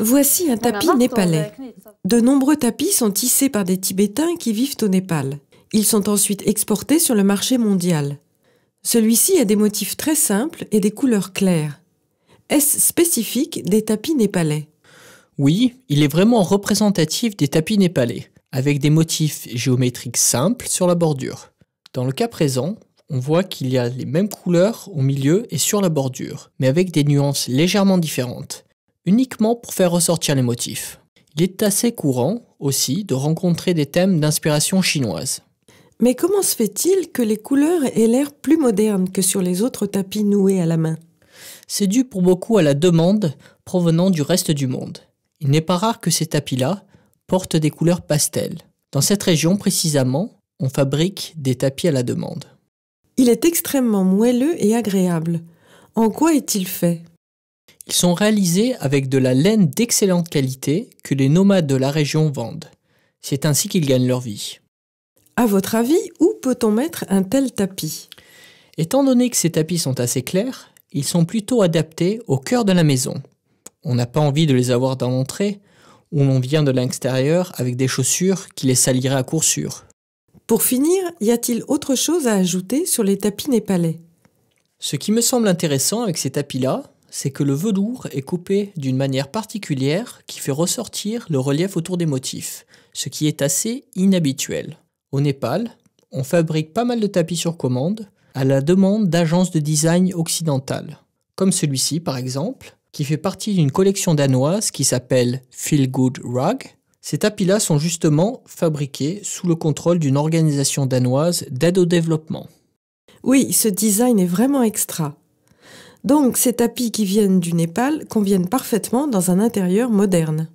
Voici un tapis népalais. De nombreux tapis sont tissés par des Tibétains qui vivent au Népal. Ils sont ensuite exportés sur le marché mondial. Celui-ci a des motifs très simples et des couleurs claires. Est-ce spécifique des tapis népalais? Oui, il est vraiment représentatif des tapis népalais, avec des motifs géométriques simples sur la bordure. Dans le cas présent, on voit qu'il y a les mêmes couleurs au milieu et sur la bordure, mais avec des nuances légèrement différentes, uniquement pour faire ressortir les motifs. Il est assez courant aussi de rencontrer des thèmes d'inspiration chinoise. Mais comment se fait-il que les couleurs aient l'air plus modernes que sur les autres tapis noués à la main? C'est dû pour beaucoup à la demande provenant du reste du monde. Il n'est pas rare que ces tapis-là portent des couleurs pastel. Dans cette région précisément, on fabrique des tapis à la demande. Il est extrêmement moelleux et agréable. En quoi est-il fait? Ils sont réalisés avec de la laine d'excellente qualité que les nomades de la région vendent. C'est ainsi qu'ils gagnent leur vie. À votre avis, où peut-on mettre un tel tapis? Étant donné que ces tapis sont assez clairs, ils sont plutôt adaptés au cœur de la maison. On n'a pas envie de les avoir dans l'entrée, où l'on vient de l'extérieur avec des chaussures qui les saliraient à coup sûr. Pour finir, y a-t-il autre chose à ajouter sur les tapis népalais? Ce qui me semble intéressant avec ces tapis-là, c'est que le velours est coupé d'une manière particulière qui fait ressortir le relief autour des motifs, ce qui est assez inhabituel. Au Népal, on fabrique pas mal de tapis sur commande à la demande d'agences de design occidentales, comme celui-ci par exemple, qui fait partie d'une collection danoise qui s'appelle Feel Good Rug. Ces tapis-là sont justement fabriqués sous le contrôle d'une organisation danoise d'aide au développement. Oui, ce design est vraiment extra. Donc ces tapis qui viennent du Népal conviennent parfaitement dans un intérieur moderne.